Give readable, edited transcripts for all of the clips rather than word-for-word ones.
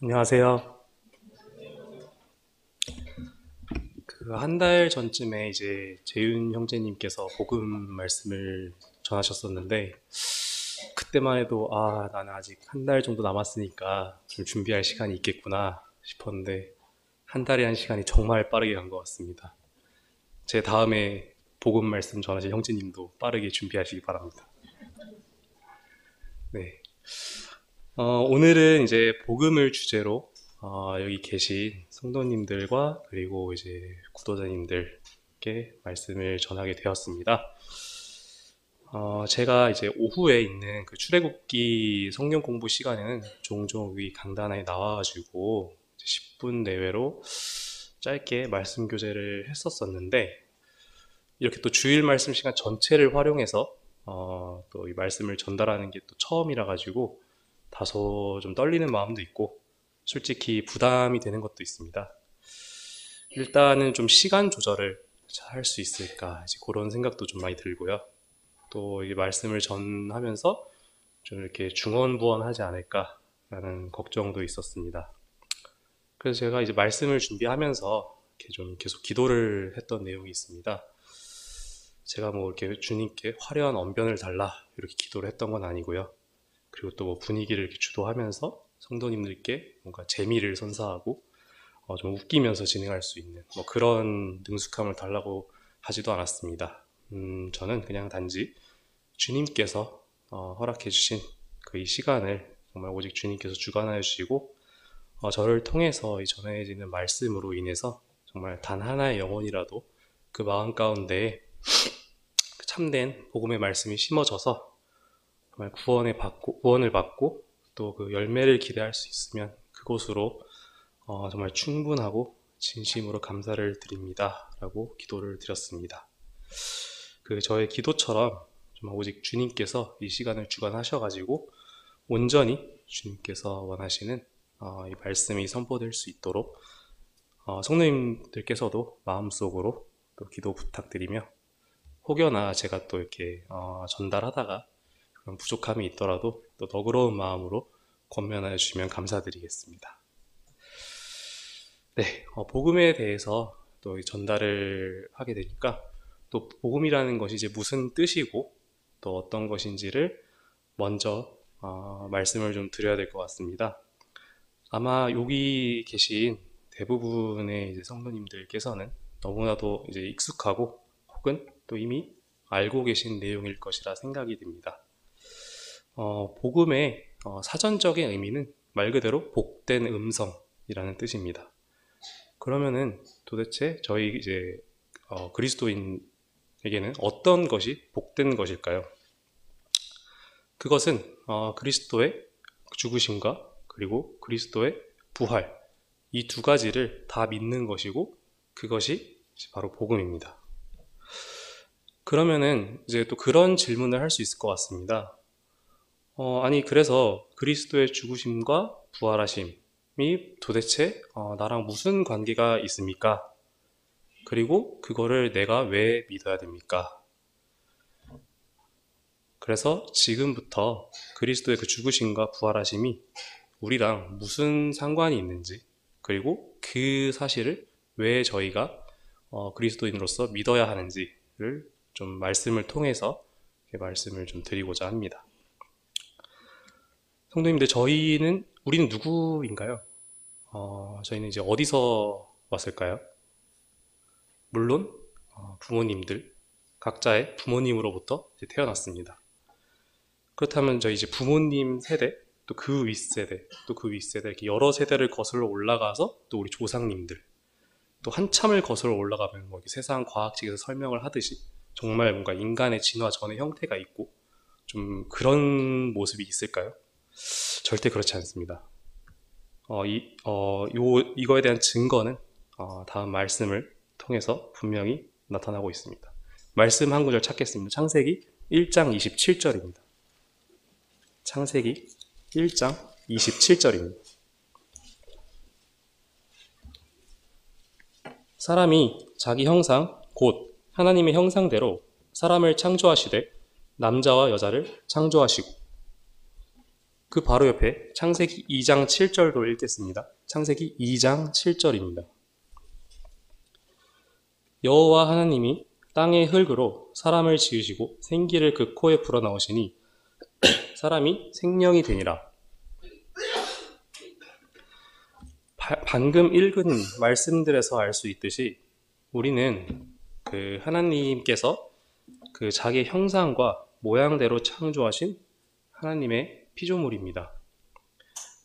안녕하세요. 한 달 전쯤에 이제 재윤 형제님께서 복음 말씀을 전하셨었는데, 그때만 해도 나는 아직 한 달 정도 남았으니까 좀 준비할 시간이 있겠구나 싶었는데, 한 달이란 시간이 정말 빠르게 간 것 같습니다. 제 다음에 복음 말씀 전하실 형제님도 빠르게 준비하시기 바랍니다. 네. 오늘은 이제 복음을 주제로 여기 계신 성도님들과 그리고 이제 구도자님들께 말씀을 전하게 되었습니다. 제가 이제 오후에 있는 그 출애굽기 성경 공부 시간에는 종종 이 강단에 나와가지고 10분 내외로 짧게 말씀 교제를 했었었는데, 이렇게 또 주일 말씀 시간 전체를 활용해서 또 이 말씀을 전달하는 게 또 처음이라 가지고 다소 좀 떨리는 마음도 있고 솔직히 부담이 되는 것도 있습니다. 일단은 좀 시간 조절을 잘 할 수 있을까 이제 그런 생각도 좀 많이 들고요. 또 이 말씀을 전하면서 좀 이렇게 중언부언하지 않을까라는 걱정도 있었습니다. 그래서 제가 이제 말씀을 준비하면서 이렇게 좀 계속 기도를 했던 내용이 있습니다. 제가 뭐 이렇게 주님께 화려한 언변을 달라 이렇게 기도를 했던 건 아니고요. 그리고 또 뭐 분위기를 이렇게 주도하면서 성도님들께 뭔가 재미를 선사하고 좀 웃기면서 진행할 수 있는 뭐 그런 능숙함을 달라고 하지도 않았습니다. 저는 그냥 단지 주님께서 허락해 주신 그 이 시간을 정말 오직 주님께서 주관하여 주시고 저를 통해서 이 전해지는 말씀으로 인해서 정말 단 하나의 영혼이라도 그 마음 가운데 참된 복음의 말씀이 심어져서 정말 구원을 받고 또 그 열매를 기대할 수 있으면 그곳으로 정말 충분하고 진심으로 감사를 드립니다 라고 기도를 드렸습니다. 그 저의 기도처럼 정말 오직 주님께서 이 시간을 주관하셔가지고 온전히 주님께서 원하시는 이 말씀이 선포될 수 있도록 성도님들께서도 마음속으로 또 기도 부탁드리며, 혹여나 제가 또 이렇게 전달하다가 그런 부족함이 있더라도 또 너그러운 마음으로 권면하여 주시면 감사드리겠습니다. 네, 복음에 대해서 또 전달을 하게 되니까 또 복음이라는 것이 이제 무슨 뜻이고 또 어떤 것인지를 먼저 말씀을 좀 드려야 될 것 같습니다. 아마 여기 계신 대부분의 이제 성도님들께서는 너무나도 이제 익숙하고 혹은 또 이미 알고 계신 내용일 것이라 생각이 듭니다. 복음의 사전적인 의미는 말 그대로 복된 음성이라는 뜻입니다. 그러면은 도대체 저희 이제 그리스도인에게는 어떤 것이 복된 것일까요? 그것은 그리스도의 죽으심과 그리고 그리스도의 부활, 이 두 가지를 다 믿는 것이고 그것이 바로 복음입니다. 그러면은 이제 또 그런 질문을 할 수 있을 것 같습니다. 아니 그래서 그리스도의 죽으심과 부활하심이 도대체 나랑 무슨 관계가 있습니까? 그리고 그거를 내가 왜 믿어야 됩니까? 그래서 지금부터 그리스도의 그 죽으심과 부활하심이 우리랑 무슨 상관이 있는지, 그리고 그 사실을 왜 저희가 그리스도인으로서 믿어야 하는지를 좀 말씀을 통해서 말씀을 좀 드리고자 합니다. 성도님들, 우리는 누구인가요? 저희는 이제 어디서 왔을까요? 물론 부모님들, 각자의 부모님으로부터 이제 태어났습니다. 그렇다면 저희 이제 부모님 세대, 또 그 윗세대, 또 그 윗세대, 이렇게 여러 세대를 거슬러 올라가서 또 우리 조상님들, 또 한참을 거슬러 올라가면 뭐 세상 과학책에서 설명을 하듯이 정말 뭔가 인간의 진화 전의 형태가 있고 좀 그런 모습이 있을까요? 절대 그렇지 않습니다. 이거에 대한 증거는 다음 말씀을 통해서 분명히 나타나고 있습니다. 말씀 한 구절 찾겠습니다. 창세기 1장 27절입니다. 창세기 1장 27절입니다. 사람이 자기 형상 곧 하나님의 형상대로 사람을 창조하시되 남자와 여자를 창조하시고. 그 바로 옆에 창세기 2장 7절도 읽겠습니다. 창세기 2장 7절입니다. 여호와 하나님이 땅의 흙으로 사람을 지으시고 생기를 그 코에 불어넣으시니 사람이 생명이 되니라. 방금 읽은 말씀들에서 알 수 있듯이 우리는 그 하나님께서 그 자기 형상과 모양대로 창조하신 하나님의 피조물입니다.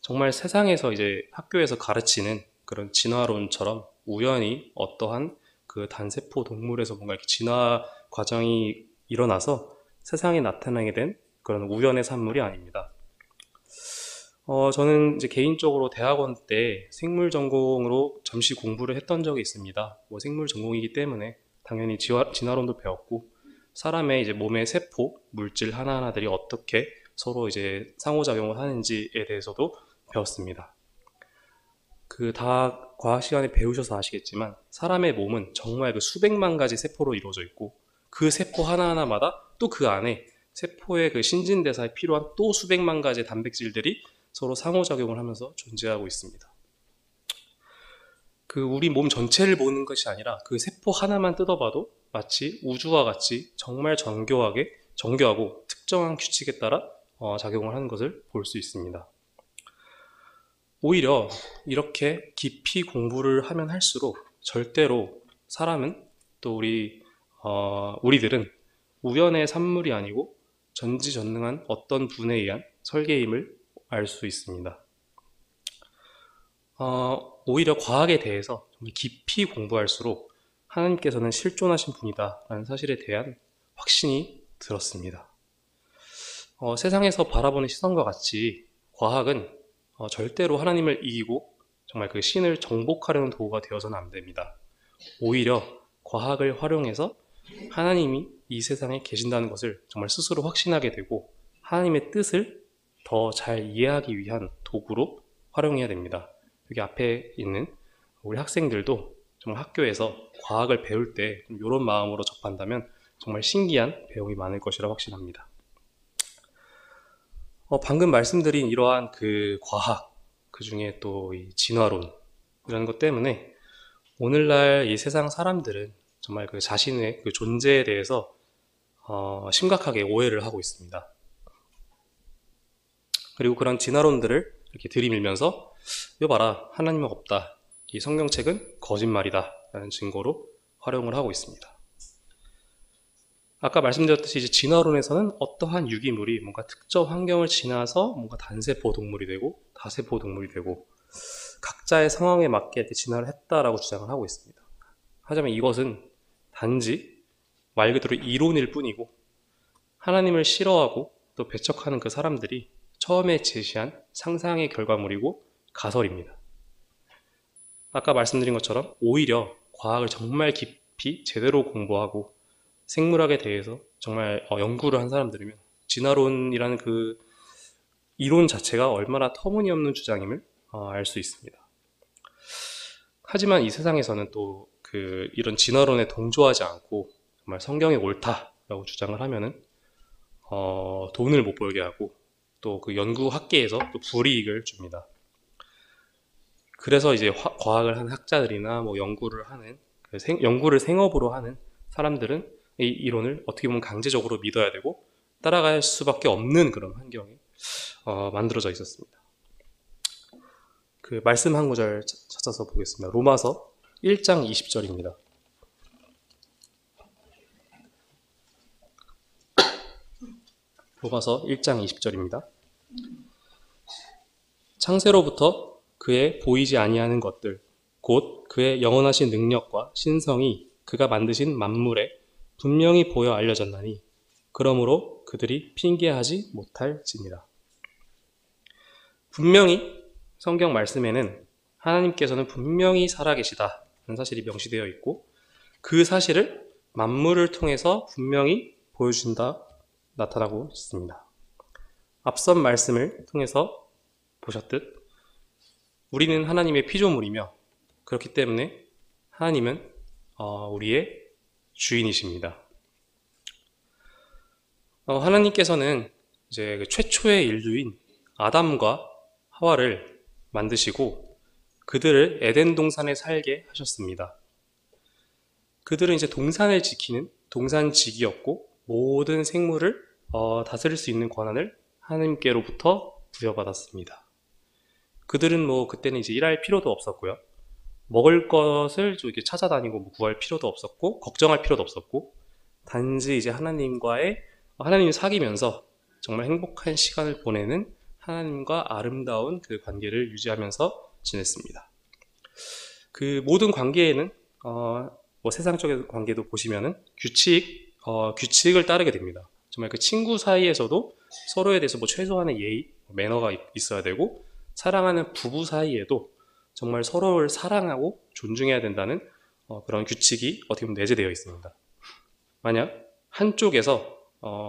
정말 세상에서 이제 학교에서 가르치는 그런 진화론처럼 우연히 어떠한 그 단세포 동물에서 뭔가 이렇게 진화 과정이 일어나서 세상에 나타나게 된 그런 우연의 산물이 아닙니다. 저는 이제 개인적으로 대학원 때 생물 전공으로 잠시 공부를 했던 적이 있습니다. 뭐 생물 전공이기 때문에 당연히 진화론도 배웠고, 사람의 이제 몸의 세포, 물질 하나하나들이 어떻게 서로 이제 상호작용을 하는지에 대해서도 배웠습니다. 그 다 과학 시간에 배우셔서 아시겠지만 사람의 몸은 정말 그 수백만 가지 세포로 이루어져 있고, 그 세포 하나하나마다 또 그 안에 세포의 그 신진대사에 필요한 또 수백만 가지의 단백질들이 서로 상호작용을 하면서 존재하고 있습니다. 그 우리 몸 전체를 보는 것이 아니라 그 세포 하나만 뜯어봐도 마치 우주와 같이 정말 정교하고 특정한 규칙에 따라 작용을 하는 것을 볼 수 있습니다. 오히려 이렇게 깊이 공부를 하면 할수록 절대로 사람은 또 우리들은 우연의 산물이 아니고 전지전능한 어떤 분에 의한 설계임을 알 수 있습니다. 오히려 과학에 대해서 깊이 공부할수록 하나님께서는 실존하신 분이다라는 사실에 대한 확신이 들었습니다. 세상에서 바라보는 시선과 같이 과학은 절대로 하나님을 이기고 정말 그 신을 정복하려는 도구가 되어서는 안 됩니다. 오히려 과학을 활용해서 하나님이 이 세상에 계신다는 것을 정말 스스로 확신하게 되고 하나님의 뜻을 더 잘 이해하기 위한 도구로 활용해야 됩니다. 여기 앞에 있는 우리 학생들도 정말 학교에서 과학을 배울 때 이런 마음으로 접한다면 정말 신기한 배움이 많을 것이라 확신합니다. 방금 말씀드린 이러한 그 과학, 그 중에 또 이 진화론, 이런 것 때문에 오늘날 이 세상 사람들은 정말 그 자신의 그 존재에 대해서 심각하게 오해를 하고 있습니다. 그리고 그런 진화론들을 이렇게 들이밀면서 이거 봐라, 하나님은 없다, 이 성경책은 거짓말이다 라는 증거로 활용을 하고 있습니다. 아까 말씀드렸듯이 이제 진화론에서는 어떠한 유기물이 뭔가 특정 환경을 지나서 뭔가 단세포 동물이 되고 다세포 동물이 되고 각자의 상황에 맞게 진화를 했다라고 주장을 하고 있습니다. 하지만 이것은 단지 말 그대로 이론일 뿐이고 하나님을 싫어하고 또 배척하는 그 사람들이 처음에 제시한 상상의 결과물이고 가설입니다. 아까 말씀드린 것처럼 오히려 과학을 정말 깊이 제대로 공부하고 생물학에 대해서 정말 연구를 한 사람들이면 진화론이라는 그 이론 자체가 얼마나 터무니없는 주장임을 알 수 있습니다. 하지만 이 세상에서는 또 이런 진화론에 동조하지 않고 정말 성경이 옳다라고 주장을 하면은 돈을 못 벌게 하고 또 그 연구 학계에서 또 불이익을 줍니다. 그래서 이제 과학을 하는 학자들이나 뭐 연구를 하는 연구를 생업으로 하는 사람들은 이 이론을 어떻게 보면 강제적으로 믿어야 되고 따라갈 수밖에 없는 그런 환경이 만들어져 있었습니다. 그 말씀 한 구절 찾아서 보겠습니다. 로마서 1장 20절입니다. 로마서 1장 20절입니다. 창세로부터 그의 보이지 아니하는 것들 곧 그의 영원하신 능력과 신성이 그가 만드신 만물에 분명히 보여 알려졌나니 그러므로 그들이 핑계하지 못할지니라. 분명히 성경 말씀에는 하나님께서는 분명히 살아계시다는 사실이 명시되어 있고 그 사실을 만물을 통해서 분명히 보여준다 나타나고 있습니다. 앞선 말씀을 통해서 보셨듯 우리는 하나님의 피조물이며 그렇기 때문에 하나님은 우리의 주인이십니다. 하나님께서는 이제 그 최초의 인류인 아담과 하와를 만드시고 그들을 에덴 동산에 살게 하셨습니다. 그들은 이제 동산을 지키는 동산직이었고 모든 생물을 다스릴 수 있는 권한을 하나님께로부터 부여받았습니다. 그들은 그때는 이제 일할 필요도 없었고요. 먹을 것을 좀 이렇게 찾아다니고 구할 필요도 없었고 걱정할 필요도 없었고 단지 이제 하나님을 사귀면서 정말 행복한 시간을 보내는 하나님과 아름다운 그 관계를 유지하면서 지냈습니다. 그 모든 관계에는 세상적인 관계도 보시면은 규칙을 따르게 됩니다. 정말 그 친구 사이에서도 서로에 대해서 최소한의 예의, 매너가 있어야 되고 사랑하는 부부 사이에도 정말 서로를 사랑하고 존중해야 된다는 그런 규칙이 어떻게 보면 내재되어 있습니다. 만약 한쪽에서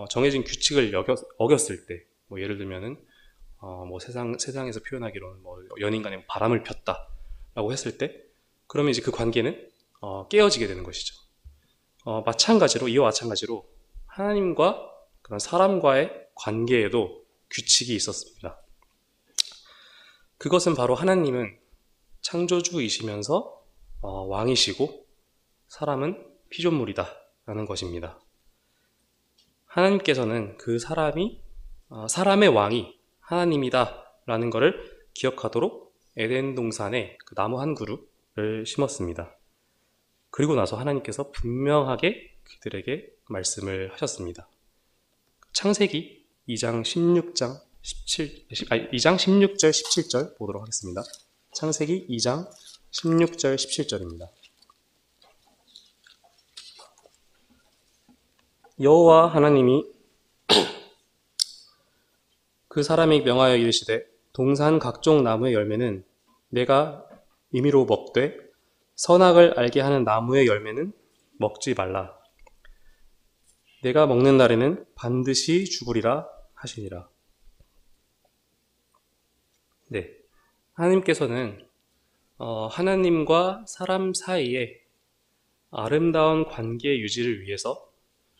정해진 규칙을 어겼을 때, 예를 들면은 세상에서 표현하기로는 연인 간에 바람을 폈다라고 했을 때, 그러면 이제 그 관계는 깨어지게 되는 것이죠. 이와 마찬가지로 하나님과 그런 사람과의 관계에도 규칙이 있었습니다. 그것은 바로 하나님은 창조주이시면서 왕이시고 사람은 피조물이다 라는 것입니다. 하나님께서는 그 사람의 왕이 하나님이다 라는 것을 기억하도록 에덴 동산에 그 나무 한 그루를 심었습니다. 그리고 나서 하나님께서 분명하게 그들에게 말씀을 하셨습니다. 창세기 2장 16절 17절 보도록 하겠습니다. 창세기 2장 16절 17절입니다. 여호와 하나님이 그 사람에게 명하여 이르시되 동산 각종 나무의 열매는 내가 임의로 먹되 선악을 알게 하는 나무의 열매는 먹지 말라. 내가 먹는 날에는 반드시 죽으리라 하시니라. 네, 하나님께서는 하나님과 사람 사이에 아름다운 관계 유지를 위해서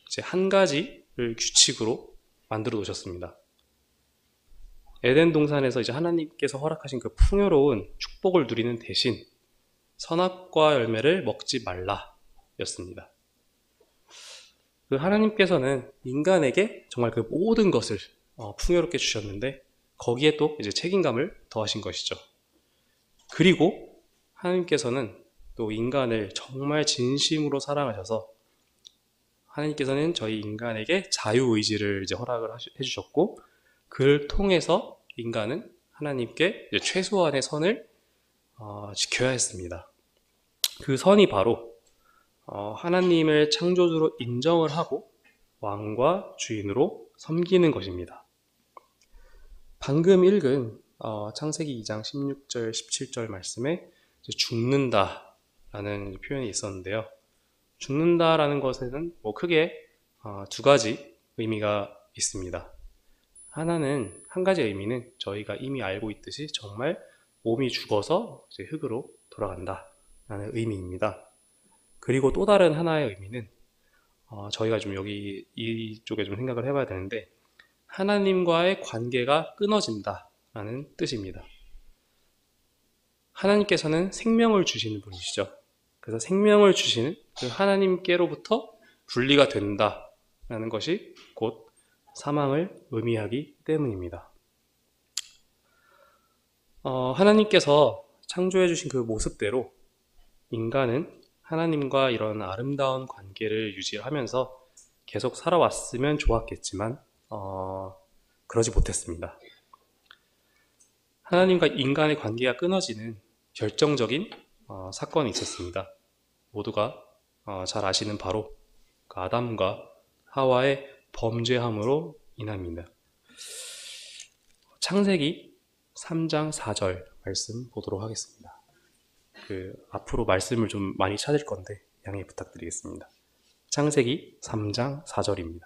이제 한 가지를 규칙으로 만들어 놓으셨습니다. 에덴 동산에서 이제 하나님께서 허락하신 그 풍요로운 축복을 누리는 대신 선악과 열매를 먹지 말라 였습니다. 그 하나님께서는 인간에게 정말 그 모든 것을 풍요롭게 주셨는데 거기에 또 이제 책임감을 더하신 것이죠. 그리고 하나님께서는 또 인간을 정말 진심으로 사랑하셔서 하나님께서는 저희 인간에게 자유의지를 이제 허락을 해주셨고 그를 통해서 인간은 하나님께 최소한의 선을 지켜야 했습니다. 그 선이 바로 하나님을 창조주로 인정을 하고 왕과 주인으로 섬기는 것입니다. 방금 읽은 창세기 2장 16절 17절 말씀에 죽는다라는 표현이 있었는데요. 죽는다라는 것에는 크게 두 가지 의미가 있습니다. 한 가지 의미는 저희가 이미 알고 있듯이 정말 몸이 죽어서 이제 흙으로 돌아간다라는 의미입니다. 그리고 또 다른 하나의 의미는 저희가 좀 이쪽에 좀 생각을 해봐야 되는데 하나님과의 관계가 끊어진다라는 뜻입니다. 하나님께서는 생명을 주시는 분이시죠. 그래서 생명을 주시는 그 하나님께로부터 분리가 된다라는 것이 곧 사망을 의미하기 때문입니다. 하나님께서 창조해 주신 그 모습대로 인간은 하나님과 이런 아름다운 관계를 유지하면서 계속 살아왔으면 좋았겠지만 그러지 못했습니다. 하나님과 인간의 관계가 끊어지는 결정적인 사건이 있었습니다. 모두가 잘 아시는 바로 그 아담과 하와의 범죄함으로 인합니다. 창세기 3장 4절 말씀 보도록 하겠습니다. 앞으로 말씀을 좀 많이 찾을 건데 양해 부탁드리겠습니다. 창세기 3장 4절입니다.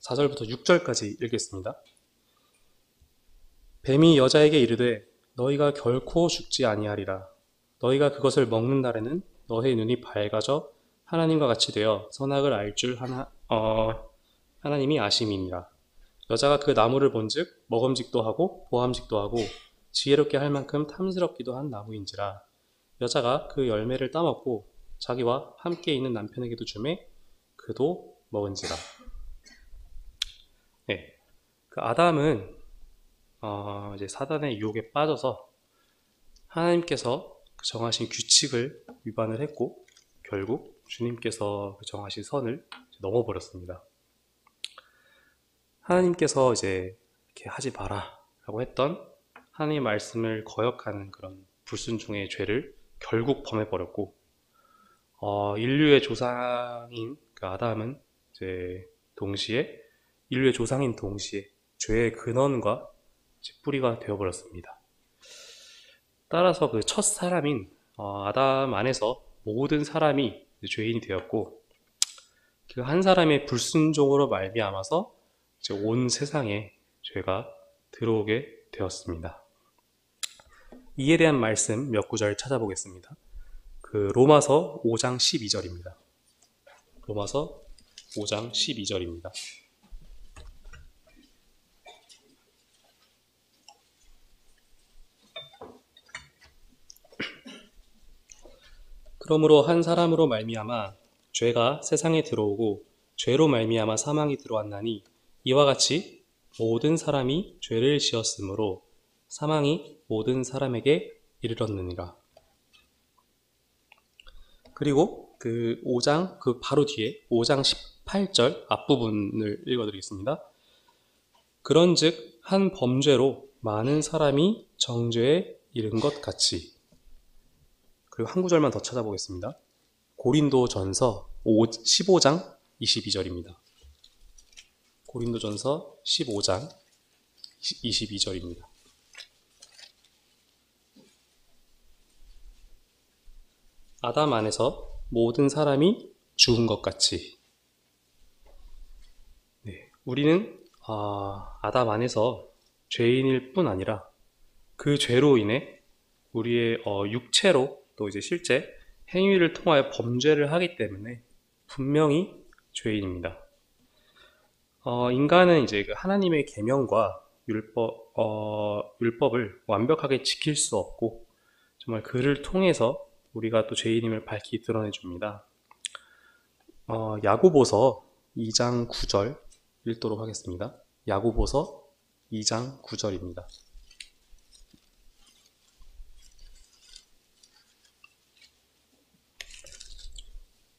4절부터 6절까지 읽겠습니다. 뱀이 여자에게 이르되 너희가 결코 죽지 아니하리라. 너희가 그것을 먹는 날에는 너희 눈이 밝아져 하나님과 같이 되어 선악을 알 줄 하나님이 아심이니라. 여자가 그 나무를 본즉 먹음직도 하고 보암직도 하고 지혜롭게 할 만큼 탐스럽기도 한 나무인지라. 여자가 그 열매를 따먹고 자기와 함께 있는 남편에게도 주매 그도 먹은지라. 네, 그 아담은 이제 사단의 유혹에 빠져서 하나님께서 정하신 규칙을 위반을 했고 결국 주님께서 정하신 선을 넘어버렸습니다. 하나님께서 이제 이렇게 하지 마라 라고 했던 하나님의 말씀을 거역하는 그런 불순종의 죄를 결국 범해버렸고, 인류의 조상인 그 아담은 이제 동시에 인류의 조상인 동시에 죄의 근원과 뿌리가 되어버렸습니다. 따라서 그 첫 사람인 아담 안에서 모든 사람이 죄인이 되었고, 그 한 사람의 불순종으로 말미암아서 이제 온 세상에 죄가 들어오게 되었습니다. 이에 대한 말씀 몇 구절 찾아보겠습니다. 그 로마서 5장 12절입니다. 로마서 5장 12절입니다. 그러므로 한 사람으로 말미암아 죄가 세상에 들어오고 죄로 말미암아 사망이 들어왔나니 이와 같이 모든 사람이 죄를 지었으므로 사망이 모든 사람에게 이르렀느니라. 그리고 그 5장 그 바로 뒤에 5장 18절 앞부분을 읽어드리겠습니다. 그런즉 한 범죄로 많은 사람이 정죄에 이른 것 같이. 그리고 한 구절만 더 찾아보겠습니다. 고린도전서 15장 22절입니다. 고린도전서 15장 22절입니다. 아담 안에서 모든 사람이 죽은 것 같이. 네, 우리는 아담 안에서 죄인일 뿐 아니라 그 죄로 인해 우리의 육체로 또 이제 실제 행위를 통하여 범죄를 하기 때문에 분명히 죄인입니다. 인간은 이제 그 하나님의 계명과 율법을 완벽하게 지킬 수 없고 정말 그를 통해서 우리가 또 죄인임을 밝히 드러내 줍니다. 야고보서 2장 9절 읽도록 하겠습니다. 야고보서 2장 9절입니다.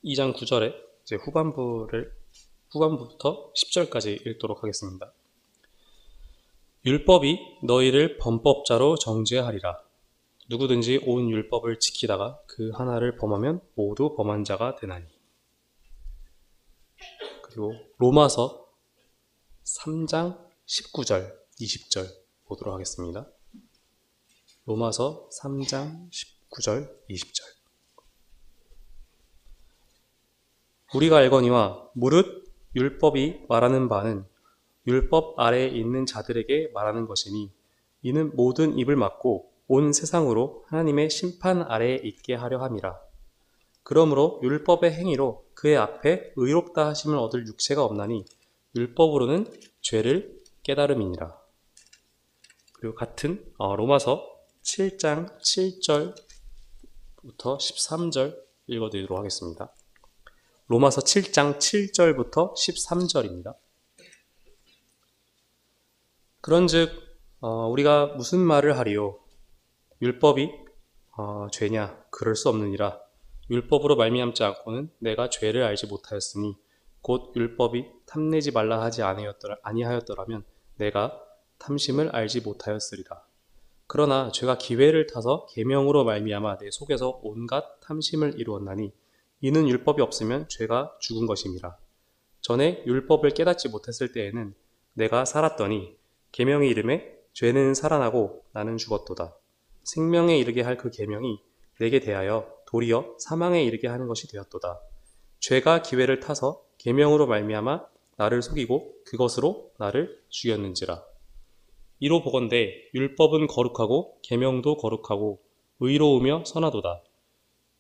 2장 9절에 이제 후반부부터 10절까지 읽도록 하겠습니다. 율법이 너희를 범법자로 정죄하리라. 누구든지 온 율법을 지키다가 그 하나를 범하면 모두 범한 자가 되나니. 그리고 로마서 3장 19절, 20절 보도록 하겠습니다. 로마서 3장 19절, 20절. 우리가 알거니와 무릇 율법이 말하는 바는 율법 아래에 있는 자들에게 말하는 것이니 이는 모든 입을 막고 온 세상으로 하나님의 심판 아래에 있게 하려 함이라. 그러므로 율법의 행위로 그의 앞에 의롭다 하심을 얻을 육체가 없나니 율법으로는 죄를 깨달음이니라. 그리고 같은 로마서 7장 7절부터 13절 읽어드리도록 하겠습니다. 로마서 7장 7절부터 13절입니다. 그런즉 우리가 무슨 말을 하리요? 율법이 죄냐? 그럴 수 없느니라. 율법으로 말미암지 않고는 내가 죄를 알지 못하였으니 곧 율법이 탐내지 말라 하지 아니하였더라면 내가 탐심을 알지 못하였으리라. 그러나 죄가 기회를 타서 계명으로 말미암아 내 속에서 온갖 탐심을 이루었나니 이는 율법이 없으면 죄가 죽은 것임이라. 전에 율법을 깨닫지 못했을 때에는 내가 살았더니 계명의 이름에 죄는 살아나고 나는 죽었도다. 생명에 이르게 할 그 계명이 내게 대하여 도리어 사망에 이르게 하는 것이 되었도다. 죄가 기회를 타서 계명으로 말미암아 나를 속이고 그것으로 나를 죽였는지라. 이로 보건대 율법은 거룩하고 계명도 거룩하고 의로우며 선하도다.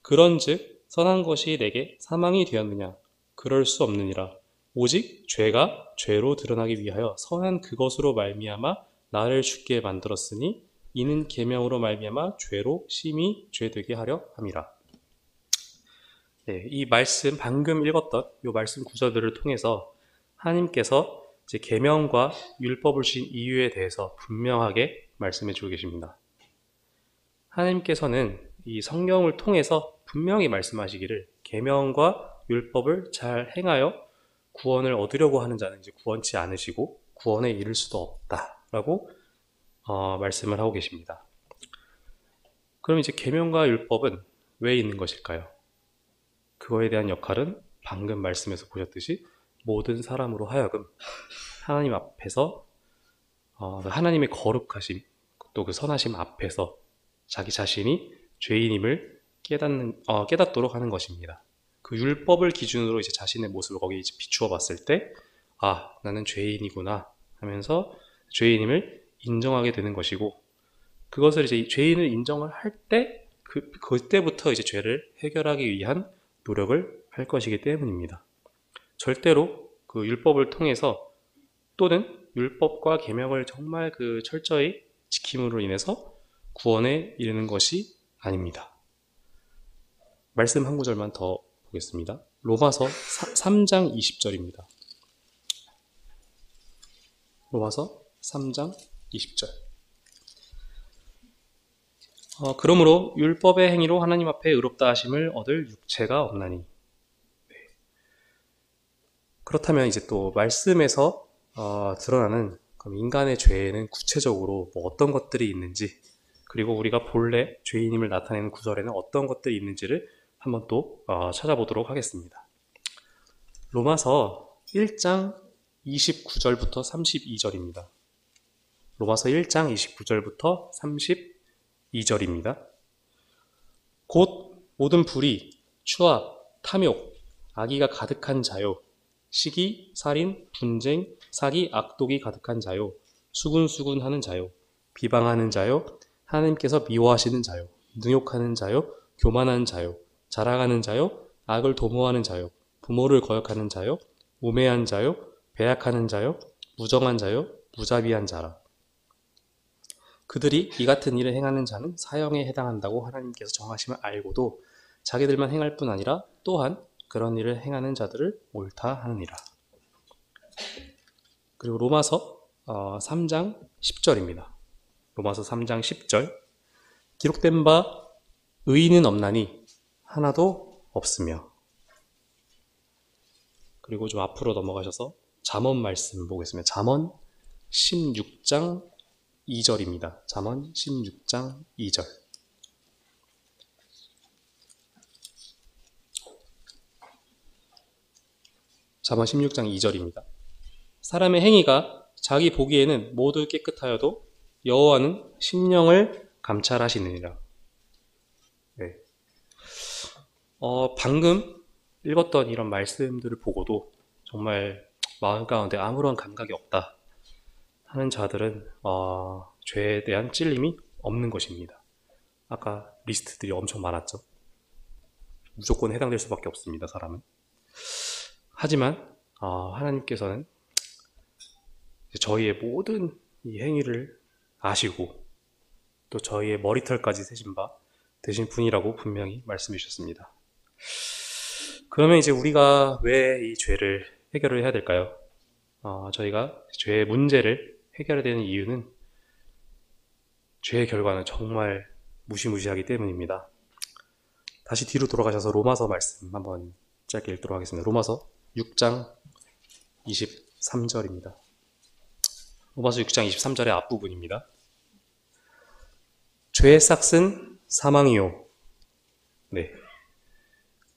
그런즉 선한 것이 내게 사망이 되었느냐? 그럴 수 없느니라. 오직 죄가 죄로 드러나기 위하여 선한 그것으로 말미암아 나를 죽게 만들었으니 이는 계명으로 말미암아 죄로 심히 죄되게 하려 함이라. 네, 이 말씀 방금 읽었던 이 말씀 구절들을 통해서 하나님께서 이제 계명과 율법을 주신 이유에 대해서 분명하게 말씀해 주고 계십니다. 하나님께서는 이 성경을 통해서 분명히 말씀하시기를 계명과 율법을 잘 행하여 구원을 얻으려고 하는 자는 이제 구원치 않으시고 구원에 이를 수도 없다라고 말씀을 하고 계십니다. 그럼 이제 계명과 율법은 왜 있는 것일까요? 그거에 대한 역할은 방금 말씀에서 보셨듯이 모든 사람으로 하여금 하나님 앞에서 하나님의 거룩하심 또 그 선하심 앞에서 자기 자신이 죄인임을 깨닫도록 하는 것입니다. 그 율법을 기준으로 이제 자신의 모습을 거기에 이제 비추어 봤을 때, 나는 죄인이구나 하면서 죄인임을 인정하게 되는 것이고, 그것을 이제 죄인을 인정을 할 때, 그때부터 이제 죄를 해결하기 위한 노력을 할 것이기 때문입니다. 절대로 그 율법을 통해서 또는 율법과 계명을 정말 그 철저히 지킴으로 인해서 구원에 이르는 것이 아닙니다. 말씀 한 구절만 더 보겠습니다. 로마서 3장 20절입니다. 로마서 3장 20절. 그러므로 율법의 행위로 하나님 앞에 의롭다 하심을 얻을 육체가 없나니. 네. 그렇다면 이제 또 말씀에서 드러나는 그럼 인간의 죄에는 구체적으로 뭐 어떤 것들이 있는지, 그리고 우리가 본래 죄인임을 나타내는 구절에는 어떤 것들이 있는지를 한번 또 찾아보도록 하겠습니다. 로마서 1장 29절부터 32절입니다. 로마서 1장 29절부터 32절입니다. 곧 모든 불의, 추악, 탐욕, 악의가 가득한 자요, 시기, 살인, 분쟁, 사기, 악독이 가득한 자요, 수군수군하는 자요, 비방하는 자요, 하나님께서 미워하시는 자요, 능욕하는 자요, 교만하는 자요, 자랑하는 자요, 악을 도모하는 자요, 부모를 거역하는 자요, 우매한 자요, 배약하는 자요, 무정한 자요, 무자비한 자라. 그들이 이 같은 일을 행하는 자는 사형에 해당한다고 하나님께서 정하심을 알고도 자기들만 행할 뿐 아니라 또한 그런 일을 행하는 자들을 옳다 하느니라. 그리고 로마서 3장 10절입니다. 로마서 3장 10절. 기록된 바 의인은 없나니 하나도 없으며. 그리고 좀 앞으로 넘어가셔서 잠언 말씀 보겠습니다. 잠언 16장 2절입니다. 잠언 16장 2절. 잠언 16장 2절입니다. 사람의 행위가 자기 보기에는 모두 깨끗하여도 여호와는 심령을 감찰하시느니라. 네. 방금 읽었던 이런 말씀들을 보고도 정말 마음 가운데 아무런 감각이 없다 하는 자들은 죄에 대한 찔림이 없는 것입니다. 아까 리스트들이 엄청 많았죠. 무조건 해당될 수밖에 없습니다, 사람은. 하지만 하나님께서는 저희의 모든 이 행위를 아시고 또 저희의 머리털까지 세신 바 되신 분이라고 분명히 말씀해 주셨습니다. 그러면 이제 우리가 왜 이 죄를 해결을 해야 될까요? 저희가 죄의 문제를 해결해야 되는 이유는 죄의 결과는 정말 무시무시하기 때문입니다. 다시 뒤로 돌아가셔서 로마서 말씀 한번 짧게 읽도록 하겠습니다. 로마서 6장 23절입니다. 로마서 6장 23절의 앞부분입니다. 죄의 삭은 사망이요. 네.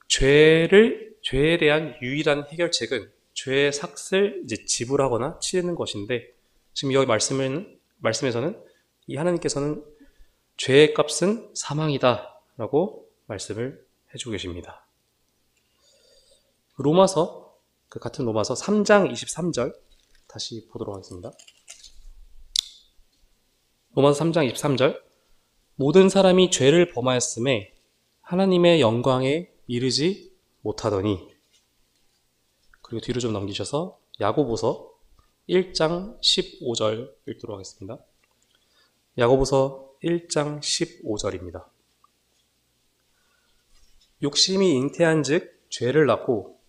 죄에 대한 유일한 해결책은 죄의 삭을 이제 지불하거나 치르는 것인데, 지금 여기 말씀에서는 이 하나님께서는 죄의 값은 사망이다 라고 말씀을 해주고 계십니다. 로마서, 그 같은 로마서 3장 23절 다시 보도록 하겠습니다. 로마서 3장 23절. 모든 사람이 죄를 범하였음에 하나님의 영광에 이르지 못하더니 그리고 뒤로 좀 넘기셔서 야고보서 1장 15절 읽도록 하겠습니다. 야고보서 1장 15절입니다. 욕심이 잉태한 즉 죄를 낳고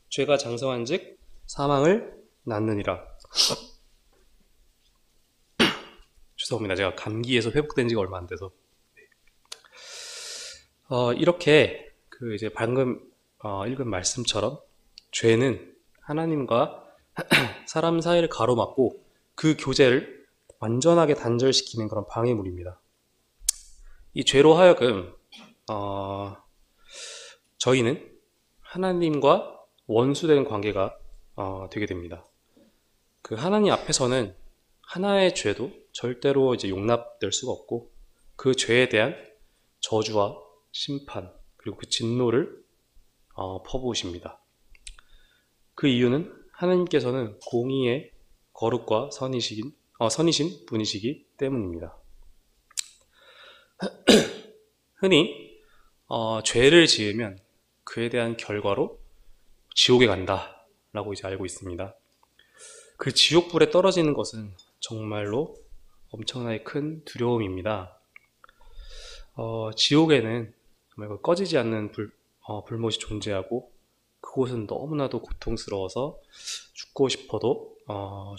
죄가 장성한 즉 사망을 낳느니라. 죄송합니다. 제가 감기에서 회복된 지가 얼마 안 돼서. 이렇게 이제 방금 읽은 말씀처럼 죄는 하나님과 사람 사이를 가로막고 그 교제를 완전하게 단절시키는 그런 방해물입니다. 이 죄로 하여금 저희는 하나님과 원수되는 관계가 되게 됩니다. 그 하나님 앞에서는 하나의 죄도 절대로 이제 용납될 수가 없고 그 죄에 대한 저주와 심판 그리고 그 진노를 퍼부으십니다. 그 이유는 하나님께서는 공의의 거룩과 선이신 분이시기 때문입니다. 흔히 죄를 지으면 그에 대한 결과로 지옥에 간다 라고 이제 알고 있습니다. 그 지옥불에 떨어지는 것은 정말로 엄청나게 큰 두려움입니다. 지옥에는 정말 꺼지지 않는 불못이 존재하고 그곳은 너무나도 고통스러워서 죽고 싶어도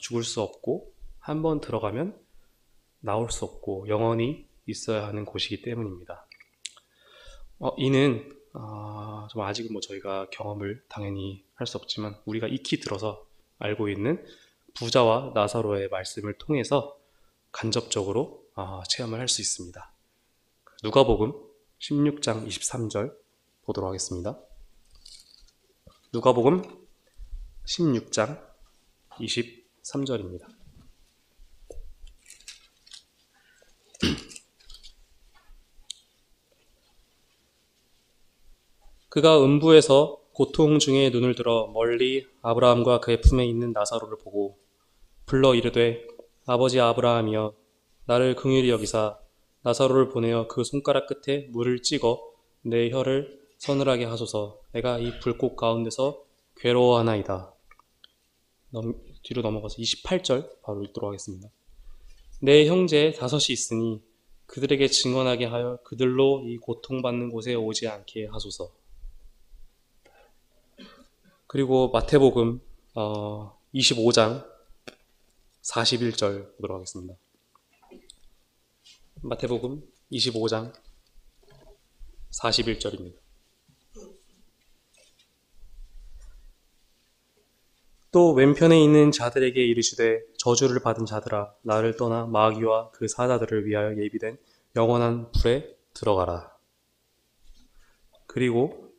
죽을 수 없고 한번 들어가면 나올 수 없고 영원히 있어야 하는 곳이기 때문입니다. 이는 좀 아직은 저희가 경험을 당연히 할 수 없지만 우리가 익히 들어서 알고 있는 부자와 나사로의 말씀을 통해서 간접적으로 체험을 할 수 있습니다. 누가복음 16장 23절 보도록 하겠습니다. 누가복음 16장 23절입니다. 그가 음부에서 고통 중에 눈을 들어 멀리 아브라함과 그의 품에 있는 나사로를 보고 불러 이르되 아버지 아브라함이여 나를 긍휼히 여기사 나사로를 보내어 그 손가락 끝에 물을 찍어 내 혀를 서늘하게 하소서. 내가 이 불꽃 가운데서 괴로워하나이다. 뒤로 넘어가서 28절 바로 읽도록 하겠습니다. 내 형제 5이 있으니 그들에게 증언하게 하여 그들로 이 고통받는 곳에 오지 않게 하소서. 그리고 마태복음 25장 41절 보도록 하겠습니다. 마태복음 25장 41절입니다. 또 왼편에 있는 자들에게 이르시되 저주를 받은 자들아 나를 떠나 마귀와 그 사자들을 위하여 예비된 영원한 불에 들어가라. 그리고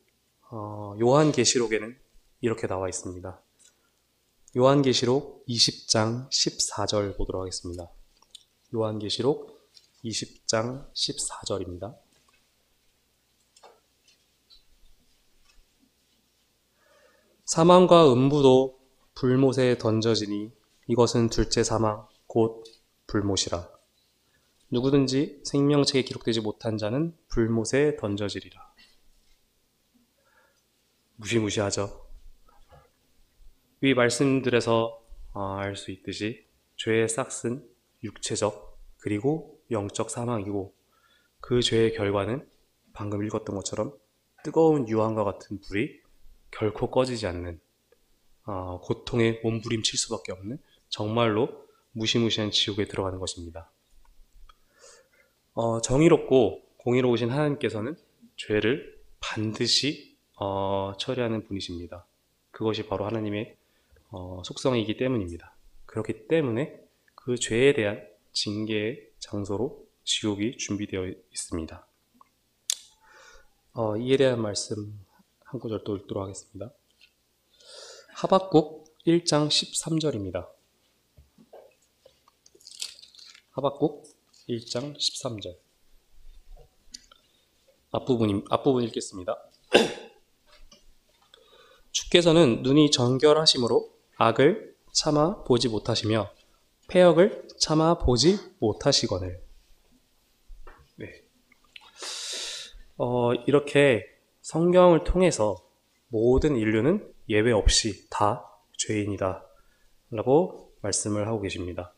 요한계시록에는 이렇게 나와 있습니다. 요한계시록 20장 14절 보도록 하겠습니다. 요한계시록 20장 14절입니다. 사망과 음부도 불못에 던져지니 이것은 둘째 사망 곧 불못이라. 누구든지 생명책에 기록되지 못한 자는 불못에 던져지리라. 무시무시하죠. 위 말씀들에서 알 수 있듯이 죄의 싹은 육체적 그리고 영적 사망이고 그 죄의 결과는 방금 읽었던 것처럼 뜨거운 유황과 같은 불이 결코 꺼지지 않는 고통에 몸부림칠 수밖에 없는 정말로 무시무시한 지옥에 들어가는 것입니다. 정의롭고 공의로우신 하나님께서는 죄를 반드시 처리하는 분이십니다. 그것이 바로 하나님의 속성이기 때문입니다. 그렇기 때문에 그 죄에 대한 징계의 장소로 지옥이 준비되어 있습니다. 이에 대한 말씀 한 구절 또 읽도록 하겠습니다. 하박국 1장 13절입니다. 하박국 1장 13절. 앞부분 읽겠습니다. 주께서는 눈이 정결하심으로 악을 참아 보지 못하시며 패역을 참아 보지 못하시거늘. 네. 이렇게 성경을 통해서 모든 인류는 예외 없이 다 죄인이다 라고 말씀을 하고 계십니다.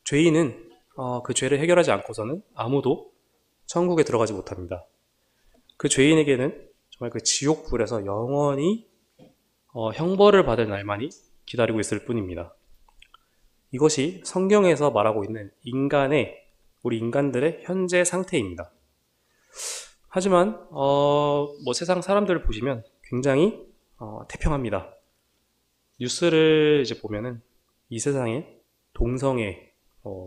죄인은 그 죄를 해결하지 않고서는 아무도 천국에 들어가지 못합니다. 그 죄인에게는 정말 그 지옥불에서 영원히 형벌을 받을 날만이 기다리고 있을 뿐입니다. 이것이 성경에서 말하고 있는 우리 인간들의 현재 상태입니다. 하지만 뭐 세상 사람들을 보시면 굉장히 태평합니다. 뉴스를 이제 보면은 이 세상에 동성애,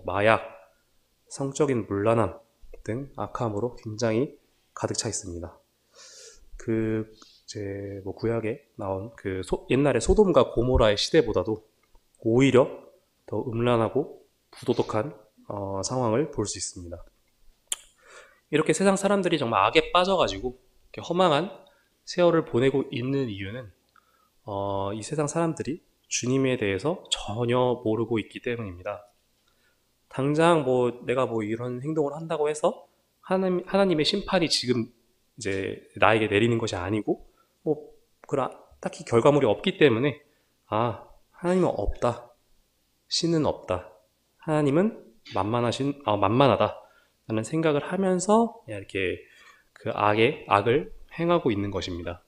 마약, 성적인 문란함 등 악함으로 굉장히 가득 차 있습니다. 이제 뭐 구약에 나온 옛날에 소돔과 고모라의 시대보다도 오히려 더 음란하고 부도덕한 상황을 볼 수 있습니다. 이렇게 세상 사람들이 정말 악에 빠져가지고 이렇게 허망한 세월을 보내고 있는 이유는 이 세상 사람들이 주님에 대해서 전혀 모르고 있기 때문입니다. 당장 내가 이런 행동을 한다고 해서 하나님의 심판이 지금 이제 나에게 내리는 것이 아니고 딱히 결과물이 없기 때문에 하나님은 없다, 신은 없다, 하나님은 만만하다 라는 생각을 하면서 그냥 이렇게 그 악을 행하고 있는 것입니다.